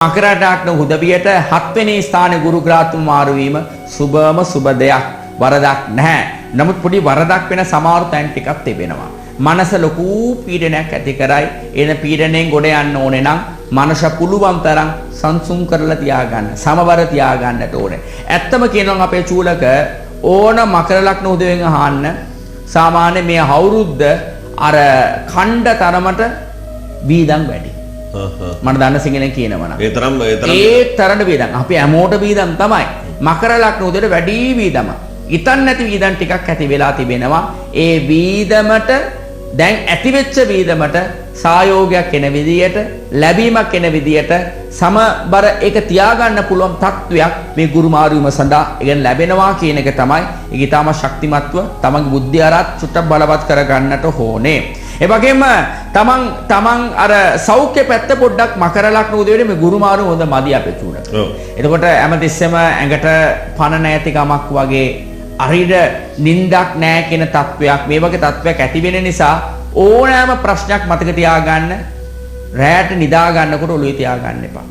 මකරටාක්න උදවියට 7 වෙනි ස්ථානයේ ගුරු ග්‍රාහතුන් මාරු වීම සුබම සුබ දෙයක් වරදක් නැහැ. නමුත් පොඩි වරදක් වෙන සමහර තැන් ටිකක් තිබෙනවා. මනස ලොකු පීඩනයක් ඇති කරයි. එන පීඩණයෙන් ගොඩ යන්න ඕනේ නම් මනස පුළුවන් තරම් සංසුන් කරලා තියාගන්න, සමබර තියාගන්නට ඕනේ. ඇත්තම කියනවා අපේ චූලක ඕන මකර ලග්න උදවියෙන් අහන්න සාමාන්‍ය මේ අවුරුද්ද අර ඛණ්ඩ තරමට බීදම් වැඩි. මට දන්න සිංහලෙන් කියනවනම් ඒ තරණ වේදම් අපි හැමෝට වේදම් තමයි මකර ලග්න උදේට වැඩි වේදම ඉතන් නැති වේදම් ටිකක් ඇති වෙලා තිබෙනවා ඒ වේදමට දැන් ඇති වෙච්ච වේදමට සායෝගයක් එන විදියට ලැබීමක් එන විදියට සමබර ඒක තියාගන්න පුළුවන් තත්වයක් මේ ගුරු මාරුවීම සඳහා ඉගෙන ලැබෙනවා කියන එක තමයි ඒක ඊටම ශක්තිමත්ව තමන්ගේ බුද්ධිය අරත් චුට්ටක් බලවත් කර ගන්නට ඕනේ. ඒ වගේම තමන් අර සෞඛ්‍ය පැත්ත පොඩ්ඩක් මකර ලග්න උදේට මේ ගුරු මාරු හොඳ මදි අපේ චූල. එතකොට හැමතිස්සෙම ඇඟට පණ නැති ගමක් වගේ අරිඩ නිින්දක් නැහැ කියන තත්වයක් මේ වගේ තත්වයක් ඇති වෙන නිසා ඕනෑම ප්‍රශ්නයක් මතක තියාගන්න රැයට නිදා ගන්නකොට ඔළුවේ තියාගන්න එපා.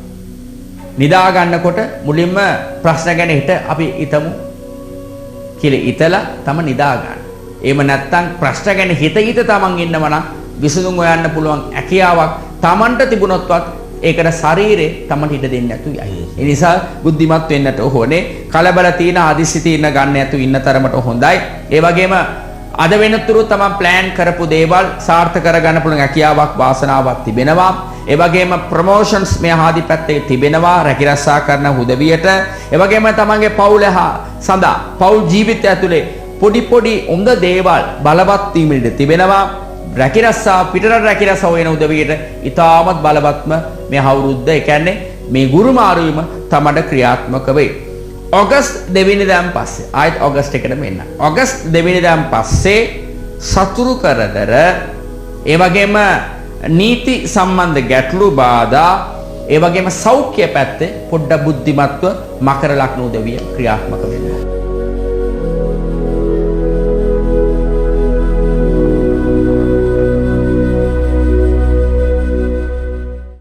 නිදා ගන්නකොට මුලින්ම ප්‍රශ්න ගැන හිත අපි හිතමු කියලා ඉතලා තම නිදා ගන්න. එහෙම නැත්නම් ප්‍රශ්න ගැන හිත තමන් ඉන්නවා නම් විසඳුම් හොයන්න පුළුවන් හැකියාවක් තමන්ට තිබුණොත්වත් ඒකට ශරීරේ තමන්ට ඉඩ දෙන්නේ නැතු යයි. ඒ නිසා බුද්ධිමත් වෙන්නට ඕනේ. කලබල තියෙන ආදිසි තියෙන ගන්න නැතු ඉන්න තරමට හොඳයි. ඒ වගේම අද වෙනතුරු තමන් ප්ලෑන් කරපු දේවල් සාර්ථක කරගන්න පුළුවන් හැකියාවක් වාසනාවක් තිබෙනවා. ඒ වගේම ප්‍රොමෝෂන්ස් මේ ආදි පැත්තේ තිබෙනවා රැකිරස්සා කරන උදවියට. ඒ වගේම තමන්ගේ පවුල සඳහා පවුල් ජීවිතය ඇතුලේ පොඩි උඳ දේවල් බලවත් වීමෙන් තිබෙනවා. රැකිරස්සා පිටරට රැකිරස්සා වෙන උදවියට ඉතාමත් බලවත්ම මේ අවුරුද්ද ඒ කියන්නේ මේ ගුරු මාරුවීම තමයි ක්‍රියාත්මක වෙයි. ඔගස්ට් 2 වෙනිදාන් පස්සේ ආයෙත් ඔගස්ට් එකට මෙන්න. ඔගස්ට් 2 වෙනිදාන් පස්සේ සතුරු කරදර ඒ වගේම නීති සම්බන්ධ ගැටලු බාධා ඒ වගේම සෞඛ්‍ය පැත්තේ පොඩ්ඩක් බුද්ධිමත්ව මකර ලග්න උදවිය ක්‍රියාත්මක වෙනවා.